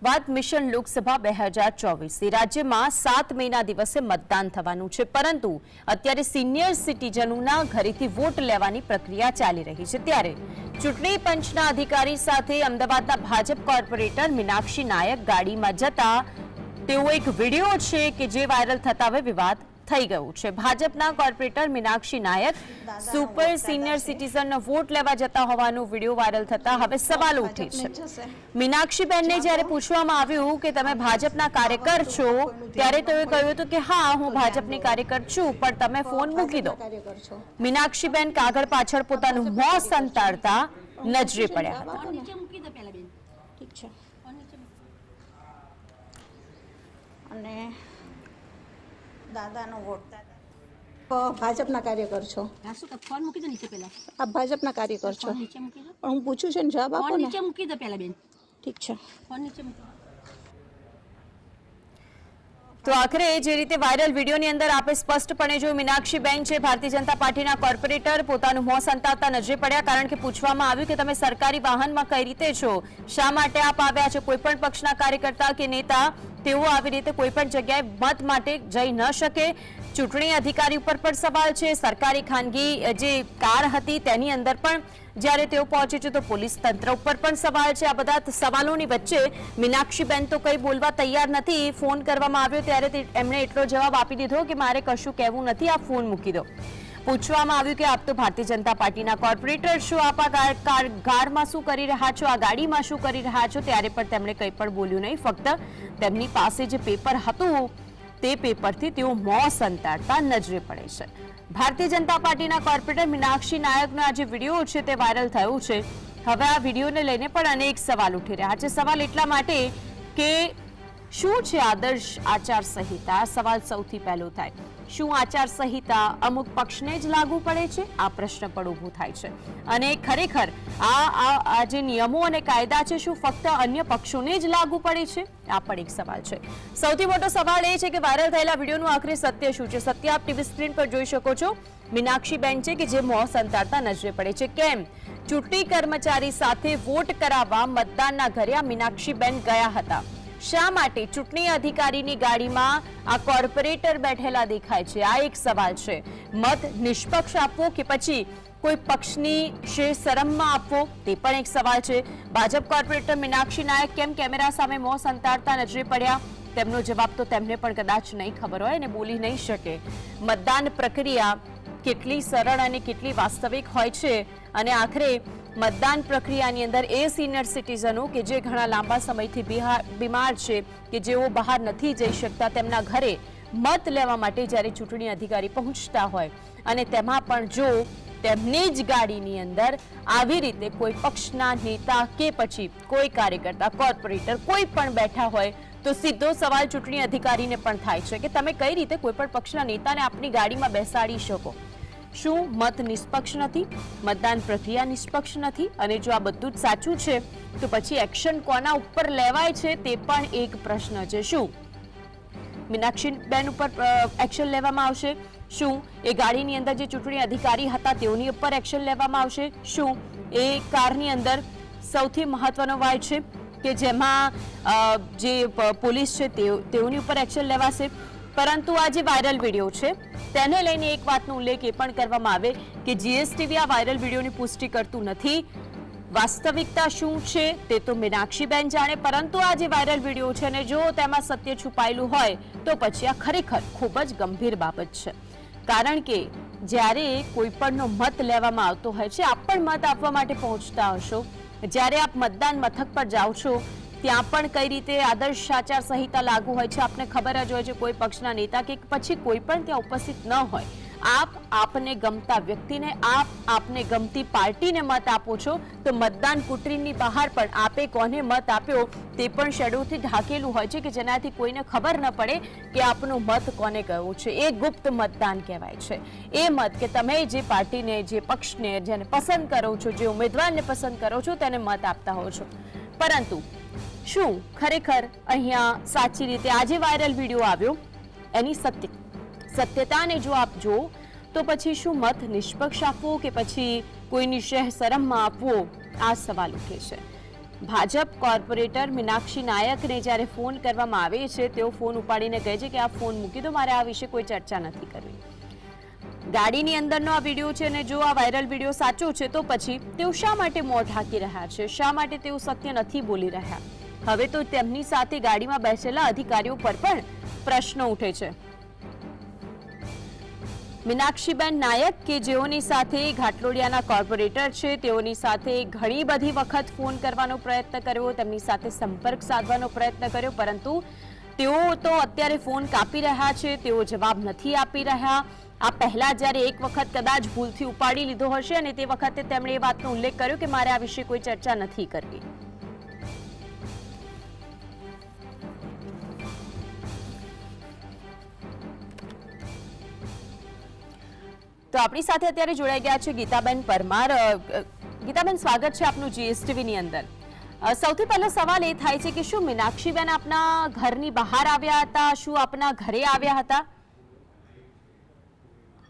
વાત મિશન લોકસભા 2024 રાજ્યમાં 7 મેના દિવસે મતદાન થવાનું છે, પરંતુ અત્યારે સિનિયર સિટીઝનોના ઘરેથી વોટ લેવાની પ્રક્રિયા ચાલી રહી છે। ત્યારે ચૂંટણી પંચના અધિકારી સાથે અમદાવાદના ભાજપ કોર્પોરેટર મીનાક્ષી નાયક ગાડીમાં જતા તેઓ એક વિડીયો છે કે જે વાયરલ થતા હવે વિવાદ થઈ ગયું છે। ભાજપના કોર્પોરેટર મીનાક્ષી નાયક સુપર સિનિયર સિટીઝનનો વોટ લેવા જતા હોવાનો વિડીયો વાયરલ થતા હવે સવાલ ઉઠે છે। મીનાક્ષીબેનને જ્યારે પૂછવામાં આવ્યું કે તમે ભાજપના કાર્યકર છો, ત્યારે તેઓએ કહ્યું હતું કે હા, હું ભાજપની કાર્યકર છું, પણ તમે ફોન મૂકી દો। મીનાક્ષીબેન કાગળ પાછળ પોતાનું મોં સંતાડતા નજરે પડ્યા હતા। અને દાદાનો વોટ ભાજપના કાર્યકર છો? ફોન મૂકી દો નીચે પહેલા। આપ ભાજપના કાર્યકર છો? નીચે મૂકી દો। પણ હું પૂછું છું ને, જવાબ આપો ને। નીચે મૂકી દો પહેલા બેન। ઠીક છે, ફોન નીચે મૂકી દો। તો આખરે જે રીતે વાયરલ વિડીયોની અંદર આપે સ્પષ્ટપણે જો મીનાક્ષીબેન છે ભારતીય જનતા પાર્ટીના કોર્પોરેટર પોતાનું મોં સંતાવતા નજરે પડ્યા, કારણ કે પૂછવામાં આવ્યું કે તમે સરકારી વાહનમાં કઈ રીતે છો, શા માટે આપ આવ્યા છો? કોઈ પણ પક્ષના કાર્યકર્તા કે નેતા તેઓ આવી રીતે કોઈ પણ જગ્યાએ મત માટે જઈ ન શકે। ચૂંટણી અધિકારી ઉપર પણ સવાલ છે, સરકારી ખાનગી જે કાર હતી તેની અંદર પણ જ્યારે તેઓ પહોંચે છે તો પોલીસ તંત્ર ઉપર પણ સવાલ છે। આ બધા સવાલોની વચ્ચે મીનાક્ષીબેન તો કંઈ બોલવા તૈયાર નથી। ફોન કરવામાં આવ્યો ત્યારે એમણે એટલો જવાબ આપી દીધો કે મારે કશું કહેવું નથી, આપ ફોન મૂકી દો। પૂછવામાં આવ્યું કે આપ તો ભારતીય જનતા પાર્ટીના કોર્પોરેટર છો, આપ આ કારમાં શું કરી રહ્યા છો, આ ગાડીમાં શું કરી રહ્યા છો, ત્યારે પણ તેમણે કંઈ પણ બોલ્યું નહીં। ફક્ત તેમની પાસે જે પેપર હતું તે પેપરથી તેઓ મોં સંતાડતા નજરે પડે છે। ભારતીય જનતા પાર્ટીના કોર્પોરેટર મીનાક્ષી નાયકનો આ જે વિડીયો છે તે વાયરલ થયો છે। હવે આ વિડીયોને લઈને પણ અનેક સવાલ ઉઠી રહ્યા છે। સવાલ એટલા માટે કે શું છે આદર્શ આચાર સંહિતા? સવાલ સૌથી પહેલો થાય, શું આચાર સંહિતા અમુક પક્ષને જ લાગુ પડે છે? આ પ્રશ્ન પણ ઊભો થાય છે। અને ખરેખર આ જે નિયમો અને કાયદા છે શું ફક્ત અન્ય પક્ષોને જ લાગુ પડે છે? આ પણ એક સવાલ છે। સૌથી મોટો સવાલ એ છે કે વાયરલ થયેલા વિડીયોનું આખરે સત્ય શું છે? સત્ય આપ ટીવી સ્ક્રીન પર જોઈ શકો છો। મીનાક્ષીબેન છે કે જે મોં સંતાડતા નજરે પડે છે। કેમ? ચૂંટણી કર્મચારી સાથે વોટ કરાવવા મતદાનના ઘરે આ મીનાક્ષીબેન ગયા હતા। શા માટે ચૂંટણી અધિકારીની ગાડીમાં આ કોર્પોરેટર બેઠેલા દેખાય છે? આ એક સવાલ છે। મત નિષ્પક્ષ આપવો કે પછી કોઈ પક્ષની શરમમાં આપવો, તે પણ એક સવાલ છે। ભાજપ કોર્પોરેટર મીનાક્ષી નાયક કેમ કેમેરા સામે મોં સંતાડતા નજરે પડ્યા? તેમનો જવાબ તો તેમને પણ કદાચ નહીં ખબર હોય અને બોલી નહીં શકે। મતદાન પ્રક્રિયા કેટલી સરળ અને કેટલી વાસ્તવિક હોય છે, અને આખરે મતદાન પ્રક્રિયાની અંદર એ સિનિયર સિટીઝનો કે જે ઘણા લાંબા સમયથી બીમાર છે, કે જેઓ બહાર નથી જઈ શકતા, તેમના ઘરે મત લેવા માટે જ્યારે ચૂંટણી અધિકારી પહોંચતા હોય અને તેમાં પણ જો તેમની જ ગાડીની અંદર આવી રીતે કોઈ પક્ષના નેતા કે પછી કોઈ કાર્યકર્તા, કોર્પોરેટર કોઈ પણ બેઠા હોય, તો સીધો સવાલ ચૂંટણી અધિકારીને પણ થાય છે કે તમે કઈ રીતે કોઈ પણ પક્ષના નેતાને આપની ગાડીમાં બેસાડી શકો? શું મત નિષ્પક્ષ નથી? મતદાન પ્રક્રિયા નિષ્પક્ષ નથી? અને જો આ બધું જ સાચું છે તો પછી એક્શન કોના ઉપર લેવાય છે તે પણ એક પ્રશ્ન છે। શું મીનાક્ષીબેન ઉપર એક્શન લેવામાં આવશે? શું એ ગાડીની અંદર જે ચૂંટણી અધિકારી હતા તેઓની ઉપર એક્શન લેવામાં આવશે? શું એ કારની અંદર સૌથી મહત્વનો વાય છે કે જેમાં જે પોલીસ છે તેઓની ઉપર એક્શન લેવાશે? પરંતુ આ જે વાયરલ વિડીયો છે તેને લઈને એક વાતનો ઉલ્લેખ એ પણ કરવામાં આવે કે જીએસટીવી આ વાયરલ વિડીયોની પુષ્ટિ કરતું નથી। વાસ્તવિકતા શું છે તે તો મીનાક્ષીબેન જાણે, પરંતુ આ જે વાયરલ વિડીયો છે અને જો તેમાં સત્ય છુપાયેલું હોય તો પછી આ ખરેખર ખૂબ જ ગંભીર બાબત છે। કારણ કે જ્યારે કોઈ પણનો મત લેવામાં આવતો હોય છે, આપ પણ મત આપવા માટે પહોંચતા હશો, જ્યારે આપ મતદાન મથક પર જાઓ છો ત્યાં પણ કઈ રીતે આદર્શ આચાર સંહિતા લાગુ હોય છે આપને ખબર જ હોય છે। કોઈ પક્ષના નેતા કે પછી કોઈ પણ ત્યાં ઉપસ્થિત ન હોય, આપ આપને ગમતા વ્યક્તિને, આપને ગમતી પાર્ટીને મત આપો છો, તો મતદાન કુટરીની બહાર પણ આપે કોને મત આપ્યો તે પણ શેડોથી ઢાંકેલું હોય છે કે જેનાથી કોઈને ખબર ન પડે કે આપનો મત કોને ગયો છે। એ ગુપ્ત મતદાન કહેવાય છે। એ મત કે તમે જે પાર્ટીને, જે પક્ષને, જેને પસંદ કરો છો, જે ઉમેદવારને પસંદ કરો છો તેને મત આપતા હો છો। પરંતુ શું ખરેખર અહીંયા સાચી રીતે આજે વાયરલ વિડીયો આવ્યો એની સત્યતાને જો આપ જો તો પછી શું મત નિષ્પક્ષ આપવો કે પછી કોઈની શરમમાં આપવો? આ સવાલ ઉઠે છે। ભાજપ કોર્પોરેટર મીનાક્ષી નાયકને જ્યારે ફોન કરવામાં આવે છે તેઓ ફોન ઉપાડીને કહે છે કે આ ફોન મૂકી દો, મારે આ વિશે કોઈ ચર્ચા નથી કરવી। ગાડીની અંદરનો આ વિડીયો છે અને જો આ વાયરલ વિડીયો સાચો છે તો પછી તેઓ શા માટે મોં ઢાંકી રહ્યા છે, શા માટે તેઓ સત્ય નથી બોલી રહ્યા? હવે તો તેમની સાથે ગાડીમાં બેસેલા અધિકારીઓ પર પણ પ્રશ્નો ઉઠે છે। મીનાક્ષીબેન નાયક કે જેઓની સાથે ઘાટલોડિયાના કોર્પોરેટર છે તેઓની સાથે ઘણી બધી વખત ફોન કરવાનો પ્રયત્ન કર્યો, તેમની સાથે સંપર્ક સાધવાનો પ્રયત્ન કર્યો, પરંતુ તેઓ તો અત્યારે ફોન કાપી રહ્યા છે, તેઓ જવાબ નથી આપી રહ્યા। આ પહેલા જ્યારે એક વખત કદાચ ભૂલથી ઉપાડી લીધો હશે અને તે વખતે તેમણે એ વાતનો ઉલ્લેખ કર્યો કે મારે આ વિશે કોઈ ચર્ચા નથી કરવી। તો આપણી સાથે અત્યારે જોડાઈ ગયા છે ગીતાબેન પરમાર। ગીતાબેન, સ્વાગત છે આપનું જીએસટીવી ની અંદર। સૌથી પહેલો સવાલ એ થાય છે કે શું મીનાક્ષીબેન આપના ઘરની બહાર આવ્યા હતા, શું આપના ઘરે આવ્યા હતા?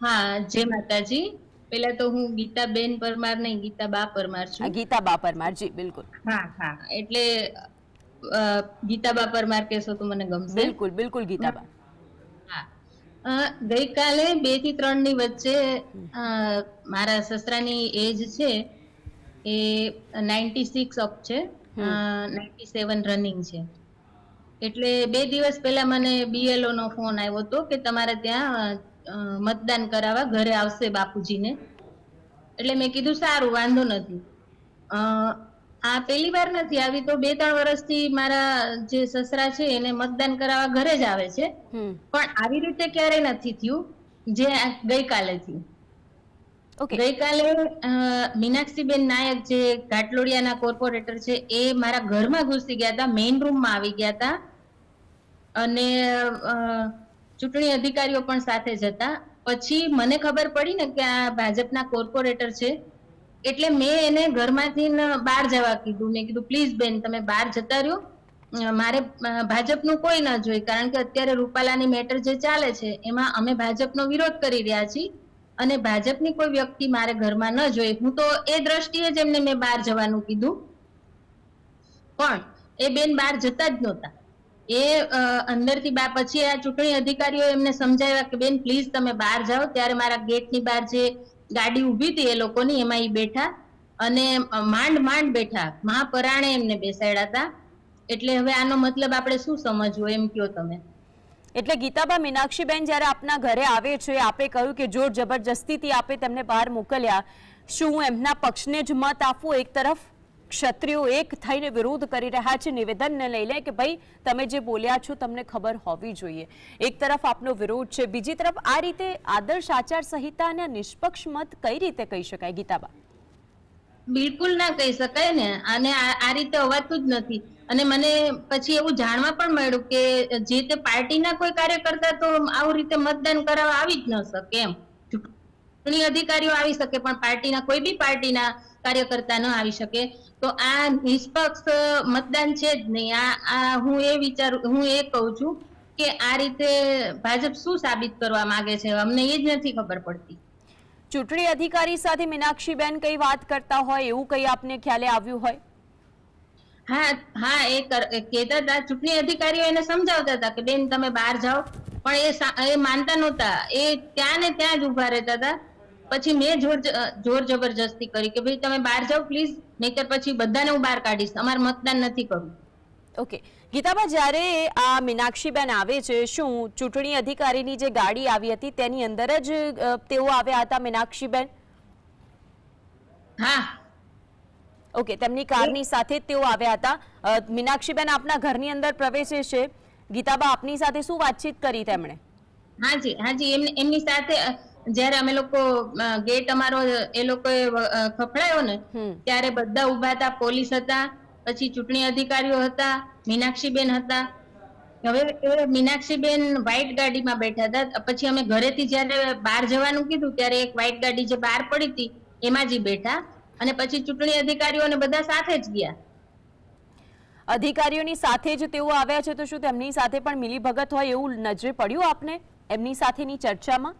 હા, જય માતાજી। પહેલા તો હું ગીતાબેન પરમાર નહીં, ગીતાબા પરમાર છું। ગીતાબા પરમાર, જી બિલકુલ। હા હા, એટલે ગીતાબા પરમાર કહેશો તો મને ગમશે। બિલકુલ બિલકુલ ગીતાબા। ગઈકાલે 2 થી 3 ની વચ્ચે મારા સસરાની એજ છે એ 96 અપ છે, 97 રનિંગ છે। એટલે 2 દિવસ પહેલા મને BLO નો ફોન આવ્યો હતો કે તમારે ત્યાં મતદાન કરાવવા ઘરે આવશે બાપુજીને। એટલે મેં કીધું સારું, વાંધો નથી। આ પહેલી વાર નથી આવી, તો 2-3 વર્ષથી મારા જે સસરા છે એને મતદાન કરાવવા ઘરે જ આવે છે, પણ આવી રીતે ક્યારેય નથી થયું જે ગઈકાલે થયું। ગઈકાલે મીનાક્ષીબેન નાયક જે ઘાટલોડિયાના કોર્પોરેટર છે એ મારા ઘરમાં ઘૂસી ગયા હતા, મેઇન રૂમમાં આવી ગયા હતા અને ચૂંટણી અધિકારીઓ પણ સાથે જ હતા। પછી મને ખબર પડી ને કે આ ભાજપના કોર્પોરેટર છે, એટલે મેં એને ઘરમાંથી બહાર જવા કીધું। મેં કીધું પ્લીઝ બેન તમે બહાર જતા રહ્યો, મારે ભાજપનું કોઈ ના જોઈએ, કારણ કે અત્યારે રૂપાલાની મેટર જે ચાલે છે એમાં અમે ભાજપનો વિરોધ કરી રહ્યા છીએ અને ભાજપની કોઈ વ્યક્તિ મારે ઘરમાં ન જોઈએ। હું તો એ દ્રષ્ટિએ જ એમને મેં બહાર જવાનું કીધું, પણ એ બેન બહાર જતા જ નહોતા। એ અંદરથી પછી આ ચૂંટણી અધિકારીઓ એમને સમજાવ્યા કે બેન પ્લીઝ તમે બહાર જાઓ। ત્યારે મારા ગેટની બહાર જે ગાડી ઊભી હતી એ લોકોની, એમાં એ બેઠા અને માંડ બેઠા, મહાપરાણે એમને બેસાડ્યા હતા। એટલે હવે આનો મતલબ આપણે શું સમજવું, એમ કયો તમે? એટલે ગીતાબા, મીનાક્ષીબેન જ્યારે આપના ઘરે આવે છે, આપે કહ્યું કે જોર જબરજસ્તીથી આપે તેમને બહાર મોકલ્યા, શું એમના પક્ષને જ મત આપવો? એક તરફ ક્ષત્રિયો એક થઈને વિરોધ કરી રહ્યા છે નિવેદનને લઈને કે ભાઈ તમે જે બોલ્યા છો તમને ખબર હોવી જોઈએ, એક તરફ આપનો વિરોધ છે, બીજી તરફ આ રીતે આદર્શ આચાર સંહિતા અને નિષ્પક્ષ મત કઈ રીતે કહી શકાય ગીતાબા? બિલકુલ ના કહી શકાય ને, અને આ રીતે અવાતું જ નથી। અને મને પછી એવું જાણવા પણ મળ્યું કે જે તે પાર્ટીના કોઈ કાર્યકર્તા તો આવું રીતે મતદાન કરાવવા આવી જ ન શકે એમ। ચૂંટણી અધિકારીઓ આવી શકે પણ પાર્ટીના કોઈ બી પાર્ટીના કાર્યકર્તા ન આવી શકે, તો આ નિષ્પક્ષ મતદાન છે જ નહીં। આ હું એ કહું છું કે આ રીતે ભાજપ શું સાબિત કરવા માંગે છે, અમને એ જ નથી ખબર પડતી। ચૂંટણી અધિકારી સાથે મીનાક્ષીબેન કઈ વાત કરતા હોય એવું કઈ આપને ખ્યાલે આવ્યું હોય? હા, એ કહેતા હતા, ચૂંટણી અધિકારીઓ એને સમજાવતા હતા કે બેન તમે બહાર જાઓ, પણ એ માનતા નહોતા, એ ત્યાં ને ત્યાં જ ઉભા રહેતા હતા। પછી મેં જોર જબરજસ્તી કરી કે ભાઈ તમે બહાર જાઓ પ્લીઝ, નહીતર પછી બધાને હું બહાર કાઢીશ, અમારે મતદાન નથી કરવું। ઓકે ગીતાબા, જ્યારે આ મીનાક્ષીબેન આવે છે, શું ચૂંટણી અધિકારીની જે ગાડી આવી હતી તેની અંદર જ તેઓ આવ્યા હતા મીનાક્ષીબેન? હા, ઓકે, તેમની કારની સાથે તેઓ આવ્યા હતા। મીનાક્ષીબેન આપના ઘરની અંદર પ્રવેશે છે, ગીતાબા આપની સાથે શું વાતચીત કરી તેમણે? હાજી, એમની સાથે જયારે અમે લોકો ગેટ અમારો એ લોકોએ ખખડાયો ને ત્યારે બધા ઉભા હતા, પોલીસ હતા, પછી ચૂંટણી અધિકારીઓ હતા, મીનાક્ષીબેન હતા। હવે એ મીનાક્ષીબેન વ્હાઈટ ગાડીમાં બેઠા હતા, પછી અમે ઘરેથી જયારે બહાર જવાનું કીધું ત્યારે એક વ્હાઈટ ગાડી જે બહાર પડી હતી એમાં જ બેઠા, અને પછી ચૂંટણી અધિકારીઓને બધા સાથે જ ગયા। અધિકારીઓની સાથે જ તેઓ આવ્યા છે, તો શું તેમની સાથે પણ મિલીભગત હોય એવું નજરે પડ્યું આપને એમની સાથેની ચર્ચામાં?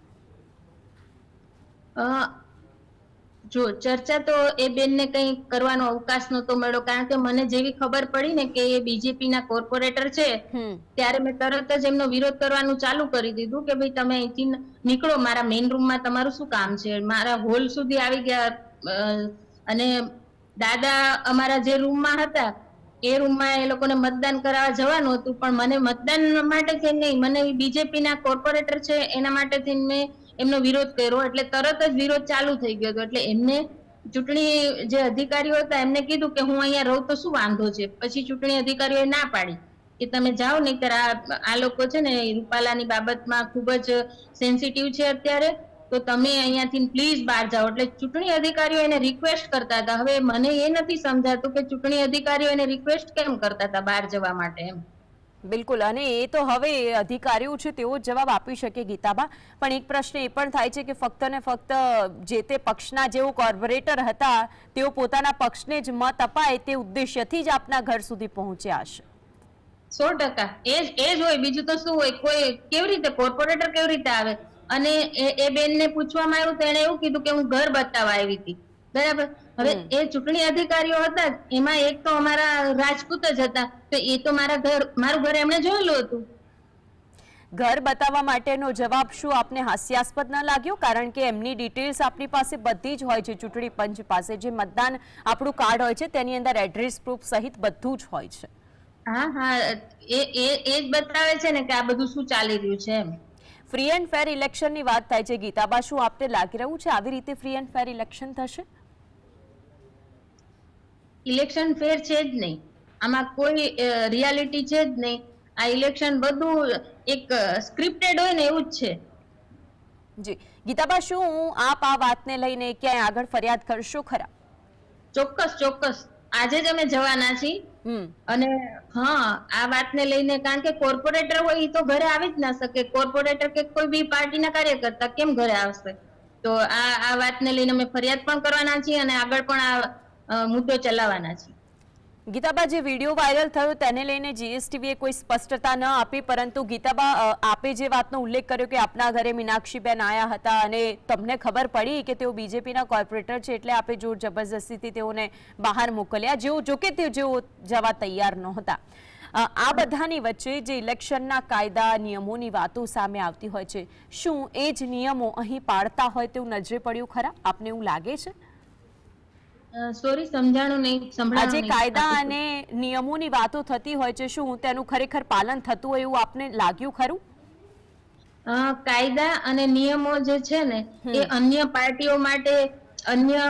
જો ચર્ચા તો એ બેનને કંઈ કરવાનો અવકાશ નહોતો મળ્યો, કારણ કે મને જેવી ખબર પડી ને કે એ બીજેપી ના કોર્પોરેટર છે, ત્યારે મેં તરત જ એમનો વિરોધ કરવાનું ચાલુ કરી દીધું કે ભાઈ તમે અહીંથી નીકળો, મારા મેઇન રૂમમાં તમારું શું કામ છે. મારા હોલ સુધી આવી ગયા અને દાદા અમારા જે રૂમમાં હતા એ રૂમમાં એ લોકોને મતદાન કરાવવા જવાનું હતું, પણ મને મતદાન માટે થઈને નહીં, મને બીજેપી ના કોર્પોરેટર છે એના માટે થઈને મેં એમનો વિરોધ કર્યો, એટલે તરત જ વિરોધ ચાલુ થઈ ગયો હતો. એટલે એમને ચૂંટણી જે અધિકારીઓ હતા એમને કીધું કે હું અહીંયા રહું તો શું વાંધો છે. પછી ચૂંટણી અધિકારીઓએ ના પાડી કે તમે જાઓ, નહીંતર આ લોકો છે ને રૂપાલાની બાબતમાં ખૂબ જ સેન્સિટિવ છે અત્યારે, તો તમે અહીંયાથી પ્લીઝ બહાર જાઓ. એટલે ચૂંટણી અધિકારીઓ એને રિક્વેસ્ટ કરતા હતા. હવે મને એ નથી સમજાતું કે ચૂંટણી અધિકારીઓ એને રિક્વેસ્ટ કેમ કરતા હતા બહાર જવા માટે એમ. બિલકુલ, અને એ તો હવે અધિકારીઓ છે તેઓ જવાબ આપી શકે ગીતાબા, પણ એક પ્રશ્ન એ પણ થાય છે કે ફક્ત ને ફક્ત જે તે પક્ષના જેઓ કોર્પોરેટર હતા તેઓ પોતાના પક્ષને જ મત અપાય તે ઉદ્દેશ્યથી જ આપના ઘર સુધી પહોંચ્યા હશે. 100% એ જ હોય, બીજું તો શું હોય. કોઈ કેવી રીતે કોર્પોરેટર કેવી રીતે આવે? અને એ બેનને પૂછવામાં આવ્યું તો એને એવું કીધું કે હું ઘર બતાવવા આવી હતી, બરાબર. હવે એ ચૂંટણી અધિકારીઓ હતા, એમાં એક તો અમારા રાજપૂત જ હતા, તો એ તો મારું ઘર એમણે જોયેલું હતું. ઘર બતાવવા માટેનો જવાબ શું આપને હાસ્યાસ્પદ ન લાગ્યો? કારણ કે એમની ડિટેલ્સ આપણી પાસે બધી જ હોય છે, ચૂંટણી પંચ પાસે જે મતદાન આપણું કાર્ડ હોય છે તેની અંદર એડ્રેસ પ્રૂફ સહિત બધું જ હોય છે. હા, એ જ બતાવે છે ને કે આ બધું શું ચાલી રહ્યું છે એમ. ફ્રી એન્ડ ફેર ઇલેક્શનની વાત થાય છે ગીતાબા, શું આપને લાગી રહ્યું છે આવી રીતે ફ્રી એન્ડ ફેર ઇલેક્શન થશે? ઇલેક્શન ફેર છે જ નહીં, આમાં કોઈ રિયાલિટી છે જ નહીં. આ ઇલેક્શન બધું એક સ્ક્રિપ્ટેડ હોય ને એવું જ છે. જી ગીતાબા, શું આપ આ વાતને લઈને ક્યાંય આગળ ફરિયાદ કરશો ખરા? ચોક્કસ આજે જ અમે જવાના છીએ. અને હા, આ વાતને લઈને, કારણ કે કોર્પોરેટર હોય એ તો ઘરે આવી જ ના શકે. કોર્પોરેટર કે કોઈ બી પાર્ટીના કાર્યકર્તા કેમ ઘરે આવશે? તો આ વાતને લઈને અમે ફરિયાદ પણ કરવાના છીએ અને આગળ પણ આ મુદ્દો ચલાવવાના છીએ. ગીતાબા, જે વિડીયો વાયરલ થયો તેને લઈને જીએસટીવીએ કોઈ સ્પષ્ટતા ન આપી, પરંતુ ગીતાબા આપે જે વાતનો ઉલ્લેખ કર્યો કે આપના ઘરે મીનાક્ષીબેન આયા હતા અને તમને ખબર પડી કે તેઓ બીજેપીના કોર્પોરેટર છે એટલે આપે જોર જબરજસ્તીથી તેઓને બહાર મોકલ્યા, જોકે તેઓ જવા તૈયાર નહોતા. આ બધાની વચ્ચે જે ઇલેક્શનના કાયદા નિયમોની વાતો સામે આવતી હોય છે, શું એ જ નિયમો અહીં પાળતા હોય તેવું નજરે પડ્યું ખરા? આપને એવું લાગે છે? સોરી, સમજાણું નહીં. આજે કાયદા અને નિયમોની વાતો થતી હોય છે, શું તેનું ખરેખર પાલન થતું હોય એવું આપને લાગ્યું ખરું? કાયદા અને નિયમો જે છે ને એ અન્ય પાર્ટીઓ માટે, અન્ય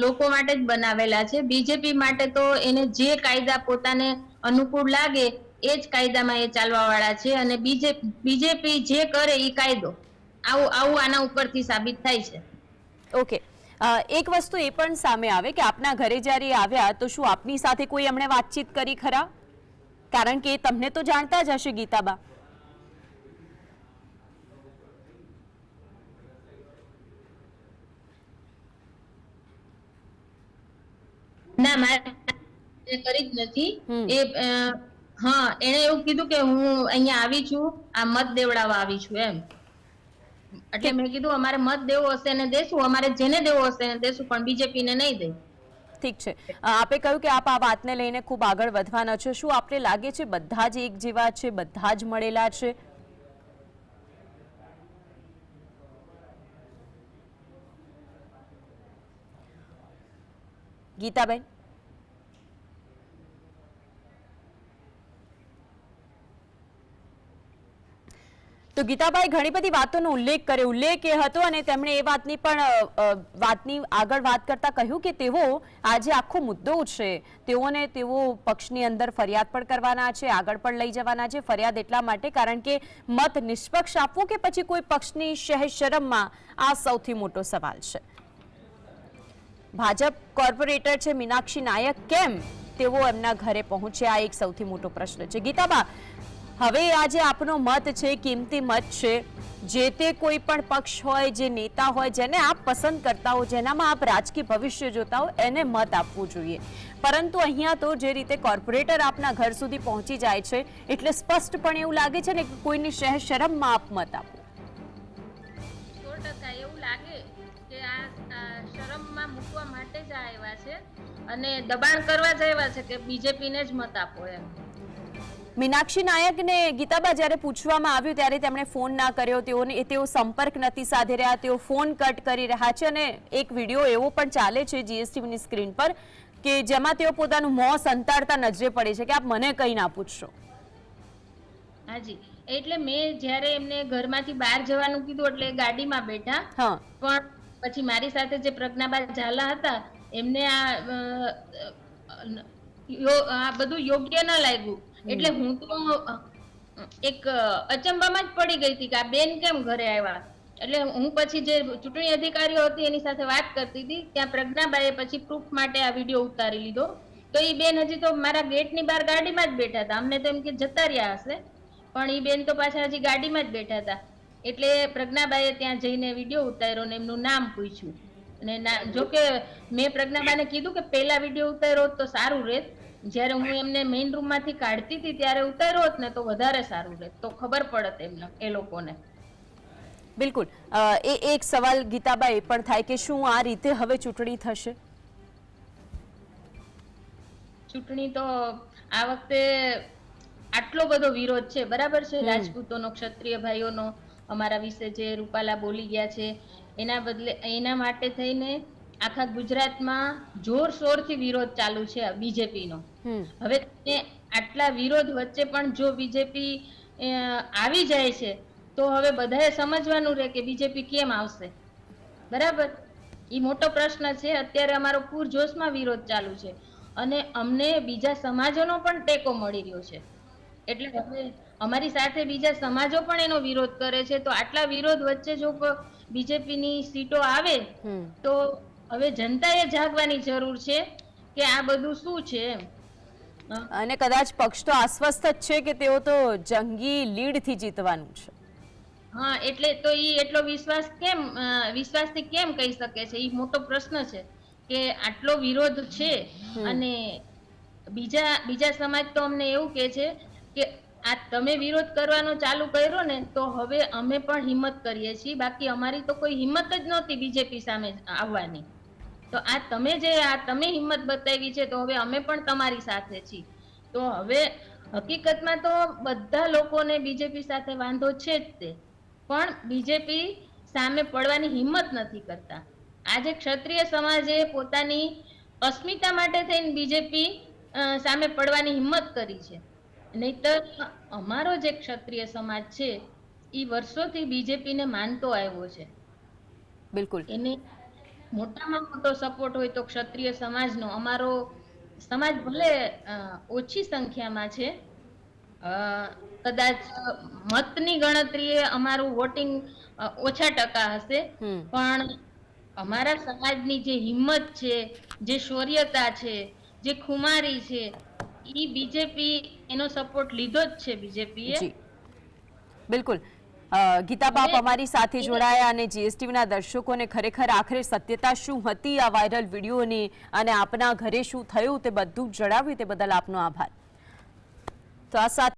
લોકો માટે જ બનાવેલા છે. બીજેપી માટે તો એને જે કાયદા પોતાને અનુકૂળ લાગે એ જ કાયદામાં એ ચાલવા વાળા છે, અને બીજેપી જે કરે એ કાયદો, આવું આના ઉપરથી સાબિત થાય છે. ઓકે, એક વસ્તુ એ પણ સામે આવે કે આપના ઘરે જ્યારે આવ્યા તો શું આપની સાથે કોઈ એમણે વાતચીત કરી ખરા? કારણ કે તમને તો જાણતા જ હશે ગીતાબા. ના, મારે કરી જ નથી. એને એવું કીધું કે હું અહીંયા આવી છું, આ મત દેવડાવવા આવી છું એમ. એટલે મેં કીધું અમારે મત દેવો હશે ને દેશું, અમારે જેને દેવો હશે ને દેશું, પણ બીજેપી ને નહીં દે. ઠીક છે, આપે કહ્યું કે આપ આ વાતને લઈને ખૂબ આગળ વધવાના છો. શું આપને લાગે છે બધા જ એક જેવા છે, બધા જ મળેલા છે? ગીતાબેન, તો ગીતાભાઈ ઘણી બધી વાતોનો ઉલ્લેખ એ હતો અને તેમણે એ વાતની આગળ વાત કરતા કહ્યું કે તેઓ આજે આખો મુદ્દો છે તેઓ પક્ષની અંદર ફરિયાદ પણ કરવાના છે, આગળ પણ લઈ જવાના છે. ફરિયાદ એટલા માટે કારણ કે મત નિષ્પક્ષ આપવો કે પછી કોઈ પક્ષની શરમમાં, આ સૌથી મોટો સવાલ છે. ભાજપ કોર્પોરેટર છે મીનાક્ષી નાયક, કેમ તેઓ એમના ઘરે પહોંચ્યા, એક સૌથી મોટો પ્રશ્ન છે. ગીતાબા, હવે આજે આપનો મત છે, કિંમતી મત છે, જે તે કોઈ પણ પક્ષ હોય, જે નેતા હોય, જેને આપ પસંદ કરતા હો, જેનામાં આપ રાજકીય ભવિષ્ય જોતા હો, એને મત આપવું જોઈએ. પરંતુ અહીંયા તો જે રીતે કોર્પોરેટર આપના ઘર સુધી પહોંચી જાય છે એટલે સ્પષ્ટપણે એવું લાગે છે ને કે કોઈની શરમમાં આપ મત આપો. 100% એવું લાગે કે આ શરમ જ આવ્યા છે અને દબાણ કરવા જ આવ્યા છે કે બીજેપીને જ મત આપો એમ. મીનાક્ષી નાયકને ગીતાબા જ્યારે પૂછવામાં આવ્યું ત્યારે તેમણે ફોન ના કર્યો, તેઓ સંપર્ક નથી સાધી રહ્યા, તેઓ ફોન કટ કરી રહ્યા છે અને એક વિડીયો એવો પણ ચાલે છે જીએસટીવીની સ્ક્રીન પર કે જેમાં તેઓ પોતાનું મોં સંતાડતા નજરે પડે છે કે આપ મને કંઈ ના પૂછશો. હાજી, એટલે મેં જ્યારે એમને ઘરમાંથી બહાર જવાનું કીધું એટલે ગાડીમાં બેઠા, હા, પણ પછી મારી સાથે જે પ્રજ્ઞાબા ઝાલા હતા એમને આ બધું યોગ્ય ન લાગ્યું. એટલે હું તો એક અચંબામાં જ પડી ગઈ હતી કે આ બેન કેમ ઘરે આવ્યા. એટલે હું પછી જે ચૂંટણી અધિકારીઓ હતી એની સાથે વાત કરતી હતી, ત્યાં પ્રજ્ઞાબાએ પછી પ્રૂફ માટે આ વિડીયો ઉતારી લીધો. તો એ બેન હજી તો મારા ગેટની બહાર ગાડીમાં જ બેઠા હતા. અમને તો એમ કે જતા રહ્યા હશે, પણ એ બેન તો પાછા હજી ગાડીમાં જ બેઠા હતા. એટલે પ્રજ્ઞાબાએ ત્યાં જઈને વિડીયો ઉતાર્યો ને એમનું નામ પૂછ્યું. અને જોકે મેં પ્રજ્ઞાબાને કીધું કે પહેલા વિડીયો ઉતાર્યો તો સારું રહેત, જ્યારે હું એમને મેઇન રૂમ માંથી કાઢતી હતી ત્યારે ઉતાર્યો હોત ને તો વધારે સારું રહેત, તો ખબર પડત એમને એ લોકોને. બિલકુલ. એક સવાલ ગીતાબા એ પણ થાય કે શું આ રીતે હવે ચૂંટણી થશે? ચૂંટણી તો આ વખતે આટલો બધો વિરોધ છે, બરાબર છે, રાજપૂતોનો, ક્ષત્રિય ભાઈઓનો અમારા વિશે જે રૂપાલા બોલી ગયા છે એના માટે થઈને આખા ગુજરાતમાં જોરશોરથી વિરોધ ચાલુ છે બીજેપીનો. હવે આટલા વિરોધ વચ્ચે પણ જો બીજેપી આવી જાય છે તો હવે બધાએ સમજવાનું રહે કે બીજેપી કેમ આવશે, બરાબર? એ મોટો પ્રશ્ન છે. અત્યારે અમારો પૂરજોશમાં વિરોધ ચાલુ છે અને અમને બીજા સમાજોનો પણ ટેકો મળી રહ્યો છે. એટલે હવે અમારી સાથે બીજા સમાજો પણ એનો વિરોધ કરે છે. તો આટલા વિરોધ વચ્ચે જો બીજેપીની સીટો આવે તો હવે જનતાએ જાગવાની જરૂર છે કે આ બધું શું છે એમ. અને કદાચ પક્ષ તો આશ્વસ્ત જ છે કે તેઓ તો જંગી લીડથી જીતવાનું છે. હા, એટલે તો ઈ એટલો વિશ્વાસથી કેમ કહી શકે છે? ઈ મોટો પ્રશ્ન છે કે આટલો વિરોધ છે અને બીજા સમાજ તો અમને એવું કહે છે કે આ તમે વિરોધ કરવાનો ચાલુ કર્યો ને તો હવે અમે પણ હિંમત કરીએ છીએ, બાકી અમારી તો કોઈ હિંમત જ નહોતી બીજેપી સામે આવવાની. તો આ તમે હિંમત બતાવી છે તો હવે અમે પણ તમારી સાથે છીએ. તો હવે હકીકતમાં તો બધા લોકોને બીજેપી સાથે વાંધો છે જ તે, પણ બીજેપી સામે પડવાની હિંમત નથી કરતા. આજે ક્ષત્રિય સમાજે પોતાની અસ્મિતા માટે થઈને બીજેપી સામે પડવાની હિંમત કરી છે. નહીતર અમારો જે ક્ષત્રિય સમાજ છે એ વર્ષોથી બીજેપીને માનતો આવ્યો છે. બિલકુલ. એને મોટામાં મોટો સપોર્ટ હોય તો ક્ષત્રિય સમાજનો. અમારો સમાજ ભલે ઓછી સંખ્યામાં છે, કદાચ મતની ગણતરીએ અમારું વોટિંગ ઓછા ટકા હશે, પણ અમારા સમાજની જે હિંમત છે, જે શૌર્યતા છે, જે ખુમારી છે, ઈ બીજેપી એનો સપોર્ટ લીધો જ છે બીજેપીએ. બિલકુલ. ગીતાબા અમારી સાથે જોડાયા અને જીએસટીવીના દર્શકોને ખરેખર આખરે સત્યતા શું હતી આ વાયરલ વિડીયોની અને આપના ઘરે શું થયું તે બધું જણાવ્યું તે બદલ આપનો આભાર. તો આ સાથે